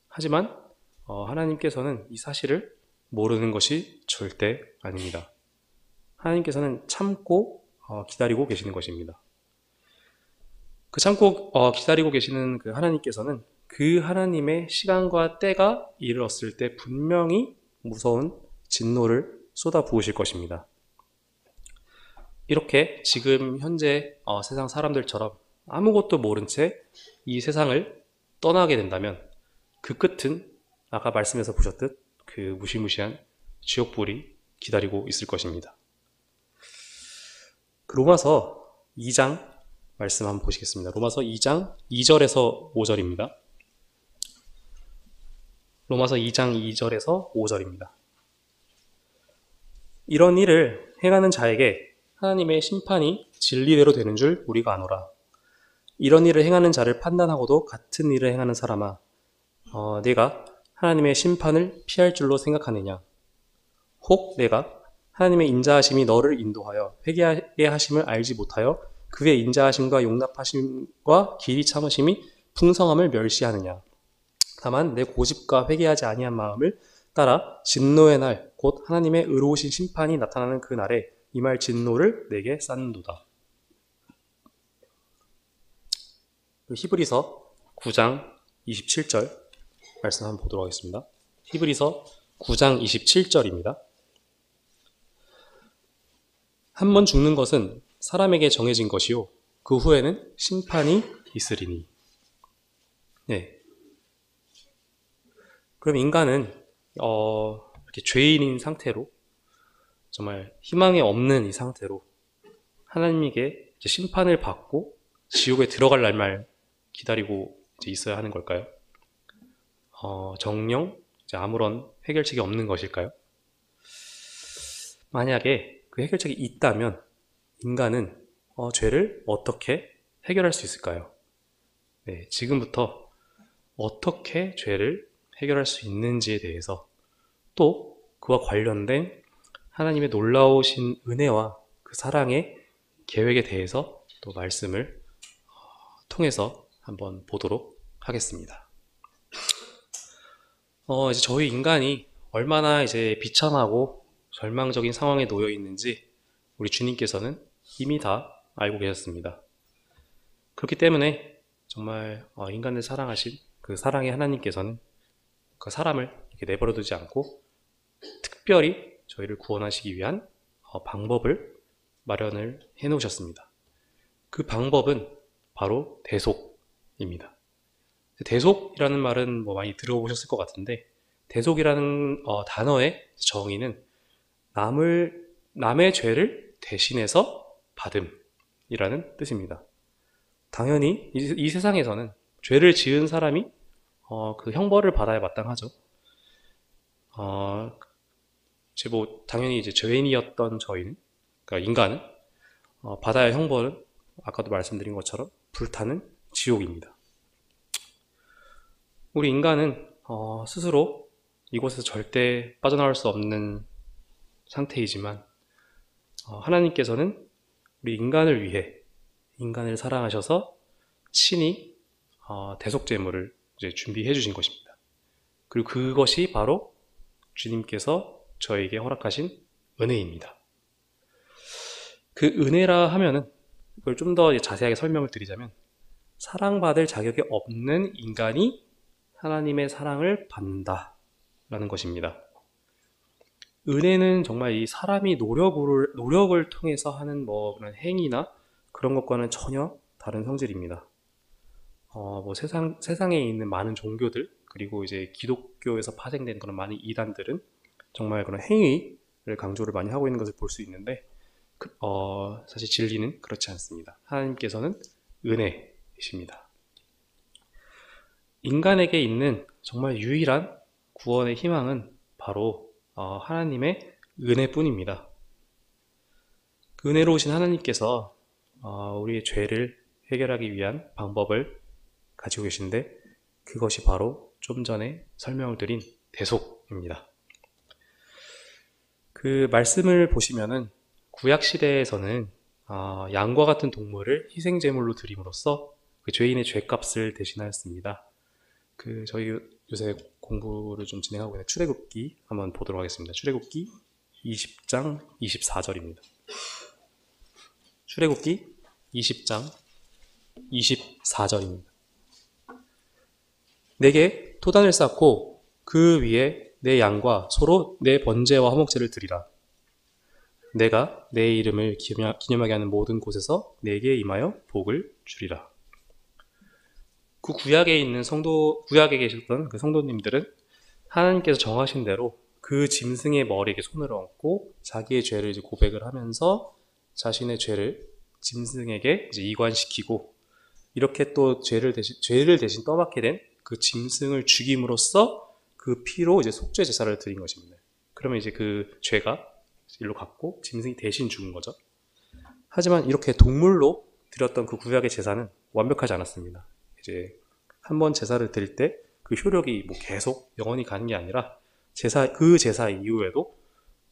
하지만 하나님께서는 이 사실을 모르는 것이 절대 아닙니다. 하나님께서는 참고 기다리고 계시는 것입니다. 그 참고 기다리고 계시는 그 하나님께서는 그 하나님의 시간과 때가 이르렀을 때 분명히 무서운 진노를 쏟아 부으실 것입니다. 이렇게 지금 현재 세상 사람들처럼 아무것도 모른 채 이 세상을 떠나게 된다면 그 끝은 아까 말씀에서 보셨듯 그 무시무시한 지옥불이 기다리고 있을 것입니다. 로마서 2장 말씀 한번 보시겠습니다. 로마서 2장 2절에서 5절입니다. 로마서 2장 2절에서 5절입니다. 이런 일을 행하는 자에게 하나님의 심판이 진리대로 되는 줄 우리가 아노라. 이런 일을 행하는 자를 판단하고도 같은 일을 행하는 사람아, 내가 하나님의 심판을 피할 줄로 생각하느냐? 혹 내가 하나님의 인자하심이 너를 인도하여 회개하게 하심을 알지 못하여 그의 인자하심과 용납하심과 길이 참으심이 풍성함을 멸시하느냐? 다만 내 고집과 회개하지 아니한 마음을 따라 진노의 날, 곧 하나님의 의로우신 심판이 나타나는 그 날에 임할 진노를 내게 쌓는도다. 히브리서 9장 27절 말씀 한번 보도록 하겠습니다. 히브리서 9장 27절입니다. 한 번 죽는 것은 사람에게 정해진 것이요 그 후에는 심판이 있으리니. 네. 그럼 인간은 이렇게 죄인인 상태로 정말 희망이 없는 이 상태로 하나님에게 심판을 받고 지옥에 들어갈 날만 기다리고 있어야 하는 걸까요? 정녕 아무런 해결책이 없는 것일까요? 만약에 그 해결책이 있다면 인간은 죄를 어떻게 해결할 수 있을까요? 네, 지금부터 어떻게 죄를 해결할 수 있는지에 대해서 또 그와 관련된 하나님의 놀라우신 은혜와 그 사랑의 계획에 대해서 또 말씀을 통해서 한번 보도록 하겠습니다. 이제 저희 인간이 얼마나 이제 비참하고 절망적인 상황에 놓여 있는지 우리 주님께서는 이미 다 알고 계셨습니다. 그렇기 때문에 정말 인간을 사랑하신 그 사랑의 하나님께서는 그 사람을 이렇게 내버려두지 않고 특별히 저희를 구원하시기 위한 방법을 마련을 해 놓으셨습니다. 그 방법은 바로 대속입니다. 대속이라는 말은 많이 들어보셨을 것 같은데, 대속이라는 단어의 정의는 남의 죄를 대신해서 받음이라는 뜻입니다. 당연히 이 세상에서는 죄를 지은 사람이 그 형벌을 받아야 마땅하죠. 당연히 이제 죄인이었던 저희는, 그러니까 인간은 받아야 할 형벌은 아까도 말씀드린 것처럼 불타는 지옥입니다. 우리 인간은 스스로 이곳에서 절대 빠져나올 수 없는 상태이지만 하나님께서는 우리 인간을 위해 인간을 사랑하셔서 친히 대속제물을 이제 준비해 주신 것입니다. 그리고 그것이 바로 주님께서 저에게 허락하신 은혜입니다. 그 은혜라 하면은 이걸 좀 더 자세하게 설명을 드리자면 사랑받을 자격이 없는 인간이 하나님의 사랑을 받는다라는 것입니다. 은혜는 정말 이 사람이 노력을 통해서 하는 그런 행위나 그런 것과는 전혀 다른 성질입니다. 세상에 있는 많은 종교들, 그리고 이제 기독교에서 파생된 그런 많은 이단들은 정말 그런 행위를 강조를 많이 하고 있는 것을 볼 수 있는데, 사실 진리는 그렇지 않습니다. 하나님께서는 은혜이십니다. 인간에게 있는 정말 유일한 구원의 희망은 바로 하나님의 은혜뿐입니다. 그 은혜로우신 하나님께서 우리의 죄를 해결하기 위한 방법을 가지고 계신데, 그것이 바로 좀 전에 설명을 드린 대속입니다. 그 말씀을 보시면은 구약 시대에서는 양과 같은 동물을 희생 제물로 드림으로써 그 죄인의 죄값을 대신하였습니다. 저희 요새 공부를 좀 진행하고 있는 출애굽기 한번 보도록 하겠습니다. 출애굽기 20장 24절입니다. 출애굽기 20장 24절입니다. 내게 토단을 쌓고 그 위에 내 양과 소로 내 번제와 화목제를 드리라. 내가 내 이름을 기념하게 하는 모든 곳에서 내게 임하여 복을 주리라. 그 구약에 계셨던 그 성도님들은 하나님께서 정하신 대로 그 짐승의 머리에 손을 얹고 자기의 죄를 이제 고백을 하면서 자신의 죄를 짐승에게 이제 이관시키고, 이렇게 또 죄를 대신 떠맡게 된 그 짐승을 죽임으로써 그 피로 이제 속죄 제사를 드린 것입니다. 그러면 이제 그 죄가 일로 갔고 짐승이 대신 죽은 거죠. 하지만 이렇게 동물로 드렸던 그 구약의 제사는 완벽하지 않았습니다. 이제 한번 제사를 드릴 때 그 효력이 계속 영원히 가는 게 아니라 그 제사 이후에도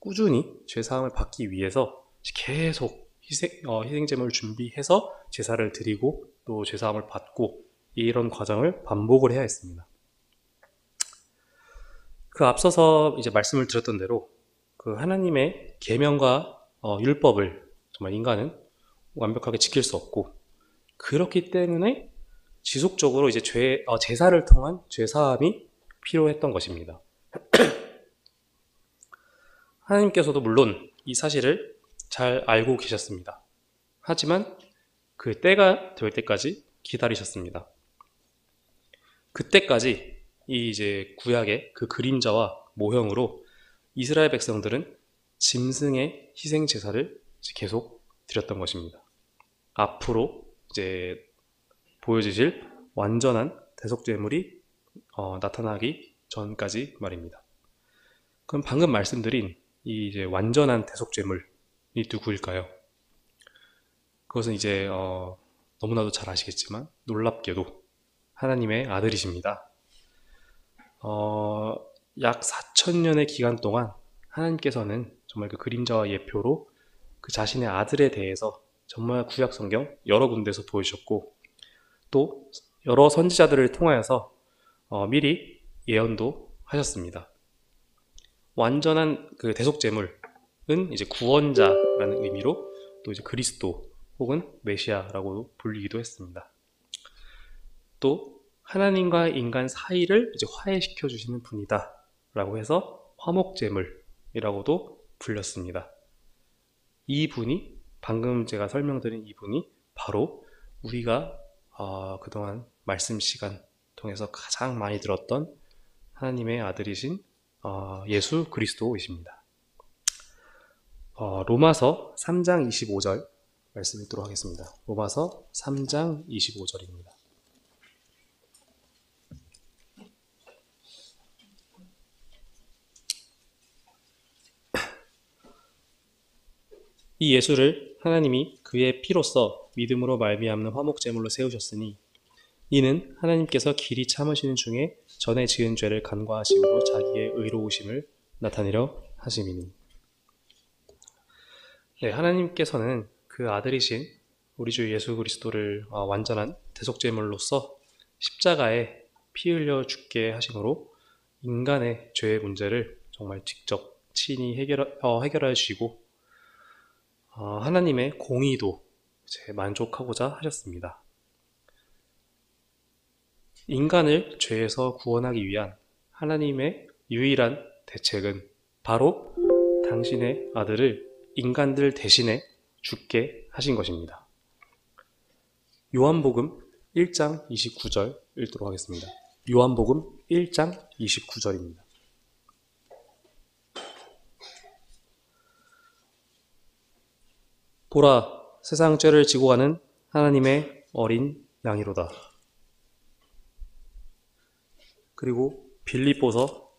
꾸준히 죄사함을 받기 위해서 계속 희생제물을 준비해서 제사를 드리고 또 죄사함을 받고, 이런 과정을 반복을 해야 했습니다. 그 앞서서 이제 말씀을 드렸던 대로 그 하나님의 계명과 율법을 정말 인간은 완벽하게 지킬 수 없고, 그렇기 때문에 지속적으로 이제 제사를 통한 죄사함이 필요했던 것입니다. 하나님께서도 물론 이 사실을 잘 알고 계셨습니다. 하지만 그 때가 될 때까지 기다리셨습니다. 그때까지 이 이제 구약의 그 그림자와 모형으로 이스라엘 백성들은 짐승의 희생 제사를 계속 드렸던 것입니다. 앞으로 이제 보여지실 완전한 대속제물이 나타나기 전까지 말입니다. 그럼 방금 말씀드린 이 이제 완전한 대속제물이 누구일까요? 그것은 이제 너무나도 잘 아시겠지만 놀랍게도 하나님의 아들이십니다. 약 4,000년의 기간 동안 하나님께서는 정말 그 그림자와 예표로 그 자신의 아들에 대해서 정말 구약 성경 여러 군데서 보여주셨고, 또 여러 선지자들을 통하여서 미리 예언도 하셨습니다. 완전한 그 대속제물은 이제 구원자라는 의미로 또 이제 그리스도 혹은 메시아라고 불리기도 했습니다. 또 하나님과 인간 사이를 이제 화해시켜 주시는 분이다 라고 해서 화목제물이라고도 불렸습니다. 이 분이, 방금 제가 설명드린 이 분이 바로 우리가 그동안 말씀 시간 통해서 가장 많이 들었던 하나님의 아들이신 예수 그리스도이십니다. 로마서 3장 25절 말씀 읽도록 하겠습니다. 로마서 3장 25절입니다. 이 예수를 하나님이 그의 피로써 믿음으로 말미암는 화목제물로 세우셨으니 이는 하나님께서 길이 참으시는 중에 전에 지은 죄를 간과하심으로 자기의 의로우심을 나타내려 하심이니. 네, 하나님께서는 그 아들이신 우리 주 예수 그리스도를 완전한 대속제물로서 십자가에 피 흘려 죽게 하심으로 인간의 죄의 문제를 정말 직접 친히 해결해 주시고 하나님의 공의도 만족하고자 하셨습니다. 인간을 죄에서 구원하기 위한 하나님의 유일한 대책은 바로 당신의 아들을 인간들 대신에 죽게 하신 것입니다. 요한복음 1장 29절 읽도록 하겠습니다. 요한복음 1장 29절입니다. 보라, 세상 죄를 지고 가는 하나님의 어린 양이로다. 그리고 빌립보서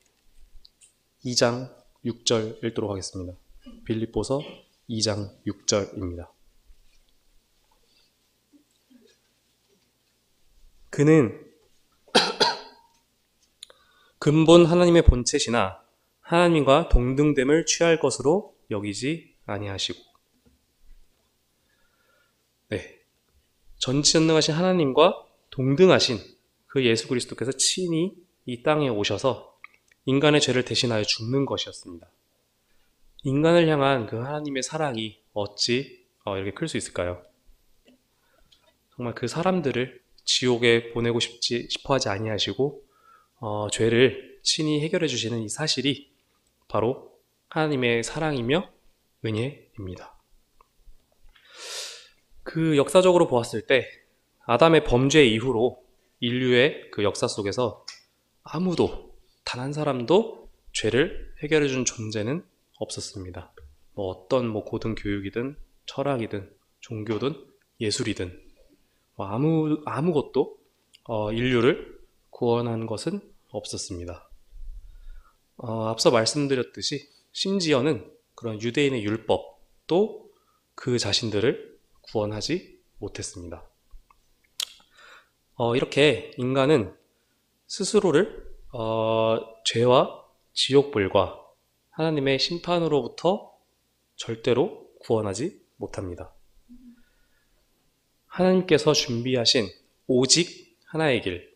2장 6절 읽도록 하겠습니다. 빌립보서 2장 6절입니다. 그는 근본 하나님의 본체시나 하나님과 동등됨을 취할 것으로 여기지 아니하시고. 네, 전지전능하신 하나님과 동등하신 그 예수 그리스도께서 친히 이 땅에 오셔서 인간의 죄를 대신하여 죽는 것이었습니다. 인간을 향한 그 하나님의 사랑이 어찌 이렇게 클 수 있을까요? 정말 그 사람들을 지옥에 보내고 싶어 하지 아니하시고 죄를 친히 해결해 주시는 이 사실이 바로 하나님의 사랑이며 은혜입니다. 그 역사적으로 보았을 때 아담의 범죄 이후로 인류의 그 역사 속에서 아무도 단 한 사람도 죄를 해결해 준 존재는 없었습니다. 어떤 고등 교육이든 철학이든 종교든 예술이든 아무것도 인류를 구원한 것은 없었습니다. 앞서 말씀드렸듯이 심지어는 그런 유대인의 율법도 그 자신들을 구원하지 못했습니다. 이렇게 인간은 스스로를 죄와 지옥불과 하나님의 심판으로부터 절대로 구원하지 못합니다. 하나님께서 준비하신 오직 하나의 길,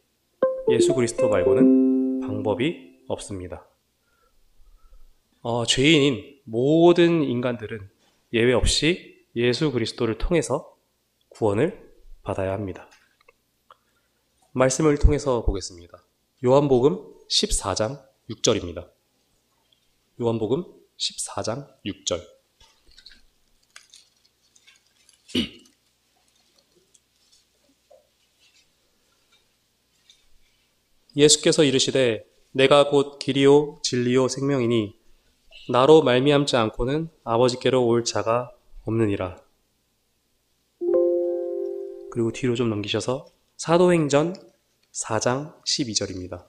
예수 그리스도 말고는 방법이 없습니다. 죄인인 모든 인간들은 예외 없이 예수 그리스도를 통해서 구원을 받아야 합니다. 말씀을 통해서 보겠습니다. 요한복음 14장 6절입니다. 요한복음 14장 6절. 예수께서 이르시되 내가 곧 길이요 진리요 생명이니 나로 말미암지 않고는 아버지께로 올 자가 없느니라. 그리고 뒤로 좀 넘기셔서 사도행전 4장 12절입니다.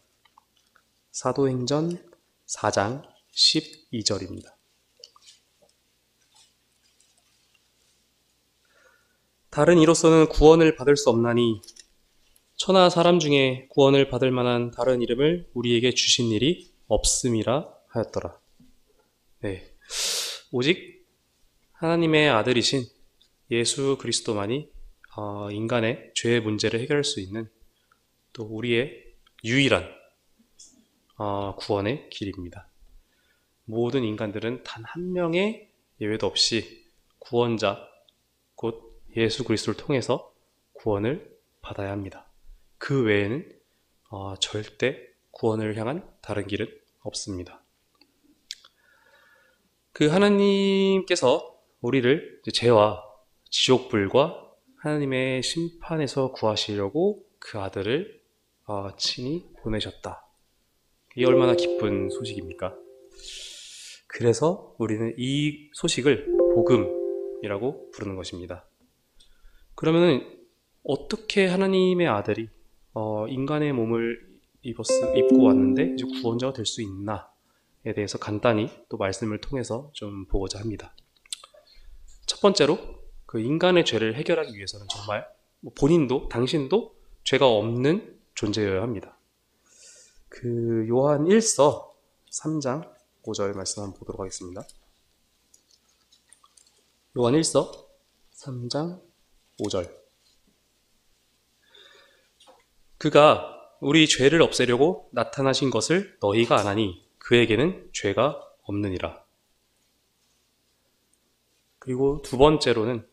사도행전 4장 12절입니다. 다른 이로서는 구원을 받을 수 없나니 천하 사람 중에 구원을 받을 만한 다른 이름을 우리에게 주신 일이 없음이라 하였더라. 네, 오직 하나님의 아들이신 예수 그리스도만이 인간의 죄의 문제를 해결할 수 있는 또 우리의 유일한 구원의 길입니다. 모든 인간들은 단 한 명의 예외도 없이 구원자 곧 예수 그리스도를 통해서 구원을 받아야 합니다. 그 외에는 절대 구원을 향한 다른 길은 없습니다. 그 하나님께서 우리를 죄와 지옥불과 하나님의 심판에서 구하시려고 그 아들을 친히 보내셨다. 이게 얼마나 기쁜 소식입니까? 그래서 우리는 이 소식을 복음이라고 부르는 것입니다. 그러면 어떻게 하나님의 아들이 인간의 몸을 입고 왔는데 이제 구원자가 될 수 있나에 대해서 간단히 또 말씀을 통해서 좀 보고자 합니다. 첫 번째로 그 인간의 죄를 해결하기 위해서는 정말 본인도 당신도 죄가 없는 존재여야 합니다. 요한 1서 3장 5절 말씀 한번 보도록 하겠습니다. 요한 1서 3장 5절. 그가 우리 죄를 없애려고 나타나신 것을 너희가 아나니 그에게는 죄가 없느니라. 그리고 두 번째로는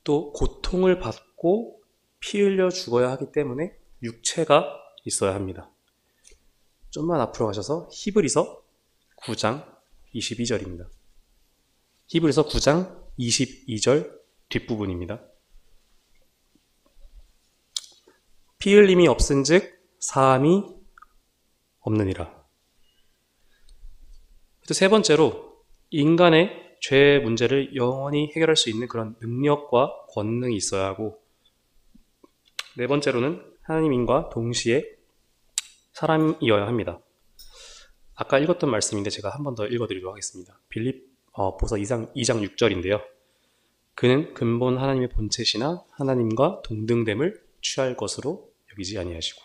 또 고통을 받고 피 흘려 죽어야 하기 때문에 육체가 있어야 합니다. 좀만 앞으로 가셔서 히브리서 9장 22절입니다. 히브리서 9장 22절 뒷부분입니다. 피 흘림이 없은즉 사함이 없느니라. 또 세 번째로 인간의 죄의 문제를 영원히 해결할 수 있는 그런 능력과 권능이 있어야 하고, 네 번째로는 하나님인과 동시에 사람이어야 합니다. 아까 읽었던 말씀인데 제가 한 번 더 읽어드리도록 하겠습니다. 빌립보서 2장 6절인데요. 그는 근본 하나님의 본체시나 하나님과 동등됨을 취할 것으로 여기지 아니하시고,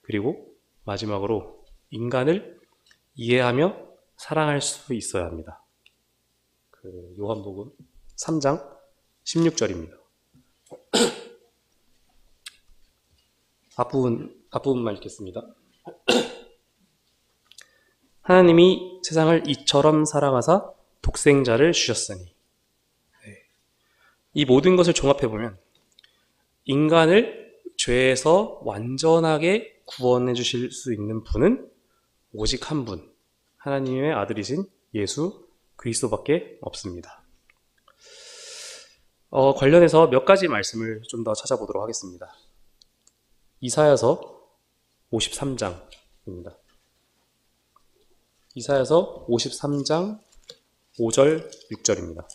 그리고 마지막으로 인간을 이해하며 사랑할 수 있어야 합니다. 요한복음 3장 16절입니다. 앞부분만 읽겠습니다. 하나님이 세상을 이처럼 사랑하사 독생자를 주셨으니. 이 모든 것을 종합해보면 인간을 죄에서 완전하게 구원해 주실 수 있는 분은 오직 한 분, 하나님의 아들이신 예수 그리스도밖에 없습니다. 관련해서 몇 가지 말씀을 좀 더 찾아보도록 하겠습니다. 이사야서 53장입니다. 이사야서 53장 5절 6절입니다.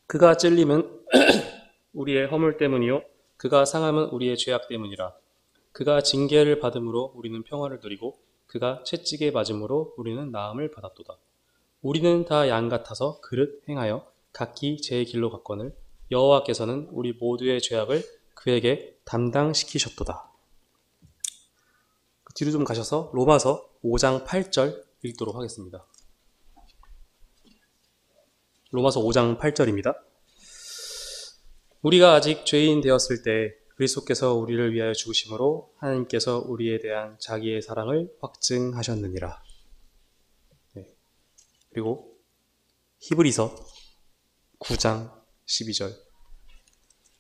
그가 찔림은 우리의 허물 때문이요 그가 상함은 우리의 죄악 때문이라. 그가 징계를 받음으로 우리는 평화를 누리고 그가 채찍에 맞음으로 우리는 나음을 받았도다. 우리는 다 양 같아서 그릇 행하여 각기 제 길로 갔거늘 여호와께서는 우리 모두의 죄악을 그에게 담당시키셨도다. 뒤로 좀 가셔서 로마서 5장 8절 읽도록 하겠습니다. 로마서 5장 8절입니다. 우리가 아직 죄인 되었을 때 그리스도께서 우리를 위하여 죽으심으로 하나님께서 우리에 대한 자기의 사랑을 확증하셨느니라. 그리고 히브리서 9장 12절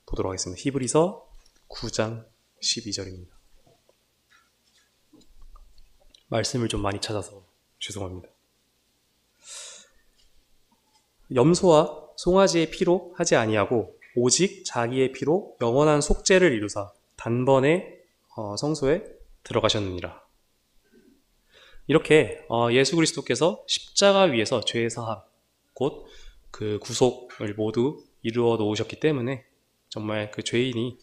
보도록 하겠습니다. 히브리서 9장 12절입니다. 말씀을 좀 많이 찾아서 죄송합니다. 염소와 송아지의 피로 하지 아니하고 오직 자기의 피로 영원한 속죄를 이루사 단번에 성소에 들어가셨느니라. 이렇게 예수 그리스도께서 십자가 위에서 죄의 사함, 곧 그 구속을 모두 이루어 놓으셨기 때문에 정말 그 죄인이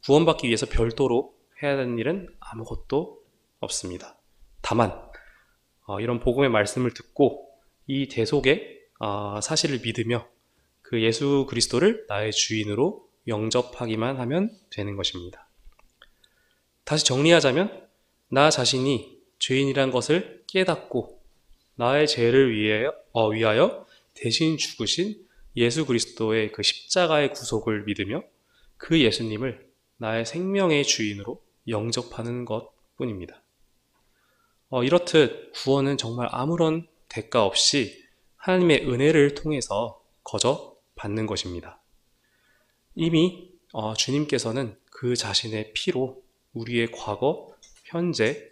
구원받기 위해서 별도로 해야 하는 일은 아무것도 없습니다. 다만 이런 복음의 말씀을 듣고 이 대속의 사실을 믿으며 그 예수 그리스도를 나의 주인으로 영접하기만 하면 되는 것입니다. 다시 정리하자면 나 자신이 죄인이란 것을 깨닫고 나의 죄를 위하여 대신 죽으신 예수 그리스도의 그 십자가의 구속을 믿으며 그 예수님을 나의 생명의 주인으로 영접하는 것뿐입니다. 이렇듯 구원은 정말 아무런 대가 없이 하나님의 은혜를 통해서 거저 받는 것입니다. 이미 주님께서는 그 자신의 피로 우리의 과거, 현재,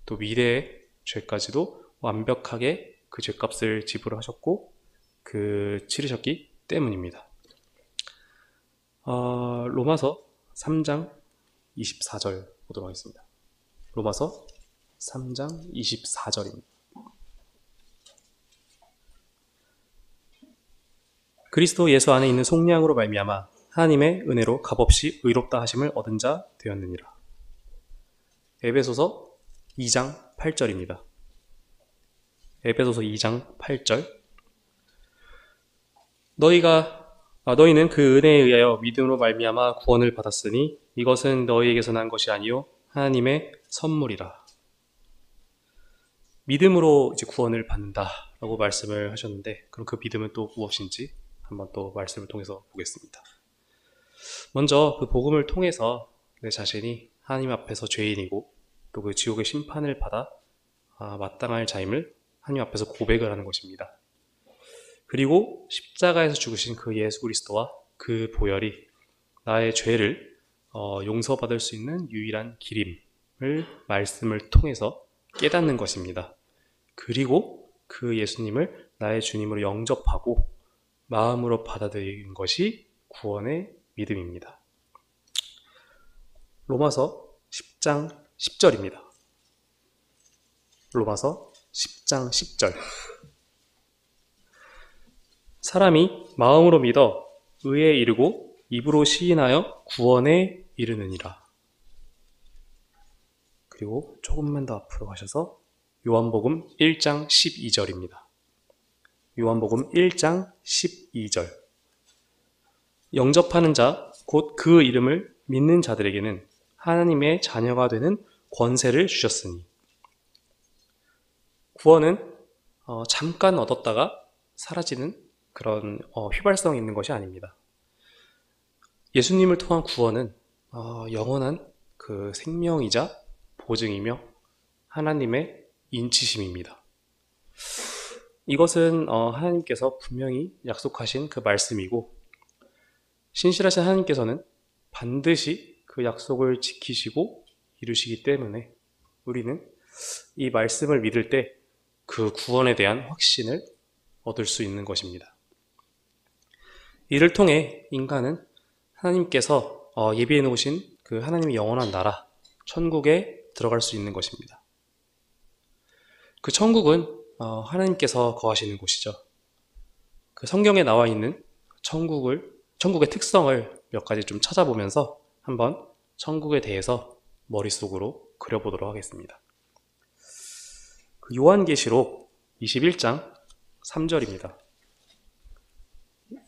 또 미래의 죄까지도 완벽하게 그 죄값을 지불하셨고 치르셨기 때문입니다. 로마서 3장 24절 보도록 하겠습니다. 로마서 3장 24절입니다. 그리스도 예수 안에 있는 속량으로 말미암아 하나님의 은혜로 값없이 의롭다 하심을 얻은 자 되었느니라. 에베소서 2장 8절입니다. 에베소서 2장 8절. 너희는 그 은혜에 의하여 믿음으로 말미암아 구원을 받았으니 이것은 너희에게서 난 것이 아니요 하나님의 선물이라. 믿음으로 이제 구원을 받는다라고 말씀을 하셨는데, 그럼 그 믿음은 또 무엇인지 한번 또 말씀을 통해서 보겠습니다. 먼저 그 복음을 통해서 내 자신이 하나님 앞에서 죄인이고 또 그 지옥의 심판을 받아 마땅할 자임을 하나님 앞에서 고백을 하는 것입니다. 그리고 십자가에서 죽으신 그 예수 그리스도와 그 보혈이 나의 죄를 용서받을 수 있는 유일한 길임을 말씀을 통해서 깨닫는 것입니다. 그리고 그 예수님을 나의 주님으로 영접하고 마음으로 받아들이는 것이 구원의 믿음입니다. 로마서 10장 10절입니다. 로마서 10장 10절. 사람이 마음으로 믿어 의에 이르고 입으로 시인하여 구원에 이르느니라. 그리고 조금만 더 앞으로 가셔서 요한복음 1장 12절입니다. 요한복음 1장 12절. 영접하는 자, 곧 그 이름을 믿는 자들에게는 하나님의 자녀가 되는 권세를 주셨으니. 구원은 잠깐 얻었다가 사라지는 그런 휘발성이 있는 것이 아닙니다. 예수님을 통한 구원은 영원한 그 생명이자 보증이며 하나님의 인치심입니다. 이것은 하나님께서 분명히 약속하신 그 말씀이고, 신실하신 하나님께서는 반드시 그 약속을 지키시고 이루시기 때문에 우리는 이 말씀을 믿을 때 그 구원에 대한 확신을 얻을 수 있는 것입니다. 이를 통해 인간은 하나님께서 예비해 놓으신 그 하나님의 영원한 나라, 천국에 들어갈 수 있는 것입니다. 그 천국은 하나님께서 거하시는 곳이죠. 그 성경에 나와 있는 천국의 특성을 몇 가지 좀 찾아보면서 한번 천국에 대해서 머릿속으로 그려보도록 하겠습니다. 그 요한계시록 21장 3절입니다.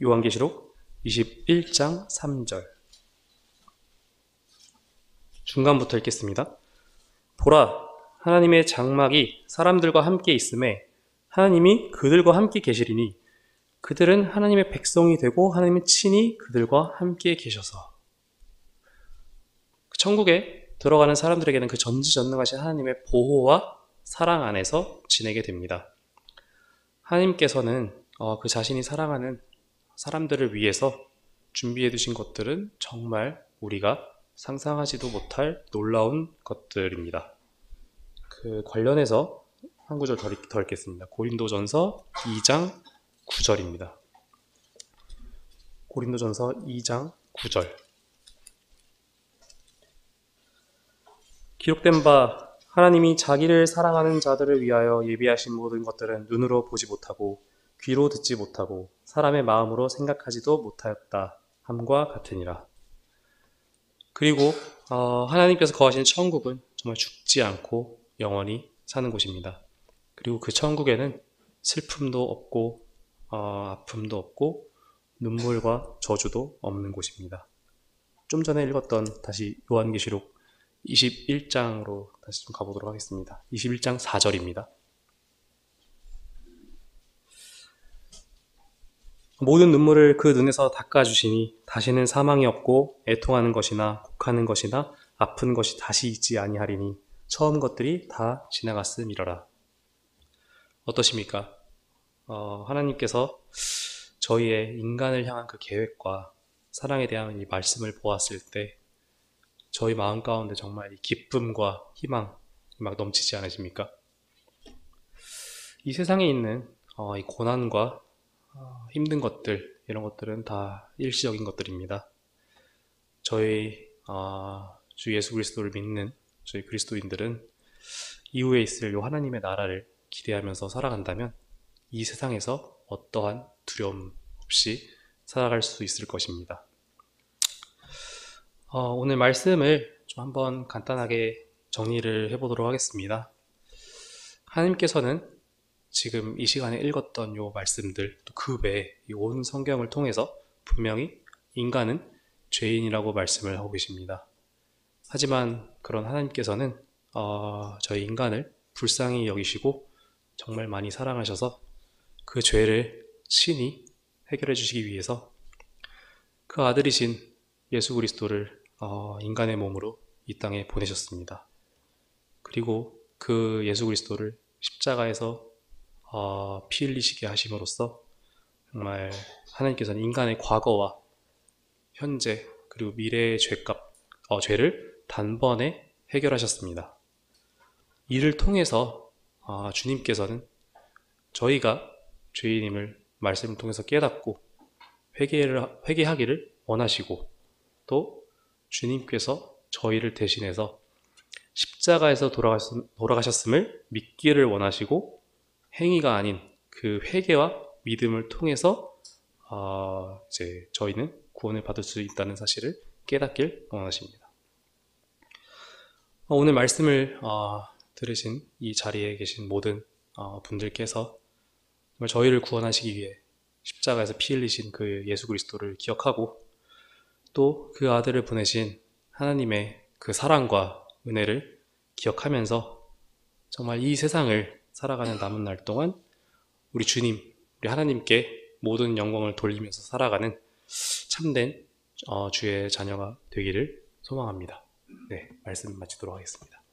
요한계시록 21장 3절. 중간부터 읽겠습니다. 보라, 하나님의 장막이 사람들과 함께 있음에 하나님이 그들과 함께 계시리니 그들은 하나님의 백성이 되고 하나님은 친히 그들과 함께 계셔서. 천국에 들어가는 사람들에게는 그 전지전능하신 하나님의 보호와 사랑 안에서 지내게 됩니다. 하나님께서는 그 자신이 사랑하는 사람들을 위해서 준비해 두신 것들은 정말 우리가 상상하지도 못할 놀라운 것들입니다. 그 관련해서 한 구절 더 읽겠습니다. 고린도전서 2장 9절입니다. 고린도전서 2장 9절. 기록된 바 하나님이 자기를 사랑하는 자들을 위하여 예비하신 모든 것들은 눈으로 보지 못하고 귀로 듣지 못하고 사람의 마음으로 생각하지도 못하였다 함과 같으니라. 그리고 하나님께서 거하시는 천국은 정말 죽지 않고 영원히 사는 곳입니다. 그리고 그 천국에는 슬픔도 없고 아픔도 없고 눈물과 저주도 없는 곳입니다. 좀 전에 읽었던 다시 요한계시록 21장으로 다시 좀 가보도록 하겠습니다. 21장 4절입니다. 모든 눈물을 그 눈에서 닦아주시니 다시는 사망이 없고 애통하는 것이나 곡하는 것이나 아픈 것이 다시 있지 아니하리니 처음 것들이 다 지나갔음이러라. 어떠십니까? 하나님께서 저희의 인간을 향한 그 계획과 사랑에 대한 이 말씀을 보았을 때 저희 마음 가운데 정말 이 기쁨과 희망이 막 넘치지 않으십니까? 이 세상에 있는 이 고난과 힘든 것들, 이런 것들은 다 일시적인 것들입니다. 저희 주 예수 그리스도를 믿는 저희 그리스도인들은 이후에 있을 요 하나님의 나라를 기대하면서 살아간다면 이 세상에서 어떠한 두려움 없이 살아갈 수 있을 것입니다. 오늘 말씀을 좀 한번 간단하게 정리를 해보도록 하겠습니다. 하나님께서는 지금 이 시간에 읽었던 요 말씀들, 또 그 외에 이 온 성경을 통해서 분명히 인간은 죄인이라고 말씀을 하고 계십니다. 하지만 그런 하나님께서는 저희 인간을 불쌍히 여기시고 정말 많이 사랑하셔서 그 죄를 친히 해결해 주시기 위해서 그 아들이신 예수 그리스도를 인간의 몸으로 이 땅에 보내셨습니다. 그리고 그 예수 그리스도를 십자가에서 피 흘리시게 하심으로써 정말 하나님께서는 인간의 과거와 현재 그리고 미래의 죄를 단번에 해결하셨습니다. 이를 통해서 주님께서는 저희가 죄인임을 말씀을 통해서 깨닫고 회개하기를 원하시고, 또 주님께서 저희를 대신해서 십자가에서 돌아가셨음을 믿기를 원하시고, 행위가 아닌 그 회개와 믿음을 통해서 이제 저희는 구원을 받을 수 있다는 사실을 깨닫길 원하십니다. 오늘 말씀을 들으신 이 자리에 계신 모든 분들께서 정말 저희를 구원하시기 위해 십자가에서 피 흘리신 그 예수 그리스도를 기억하고, 또 그 아들을 보내신 하나님의 그 사랑과 은혜를 기억하면서 정말 이 세상을 살아가는 남은 날 동안 우리 주님, 우리 하나님께 모든 영광을 돌리면서 살아가는 참된 주의 자녀가 되기를 소망합니다. 네, 말씀 마치도록 하겠습니다.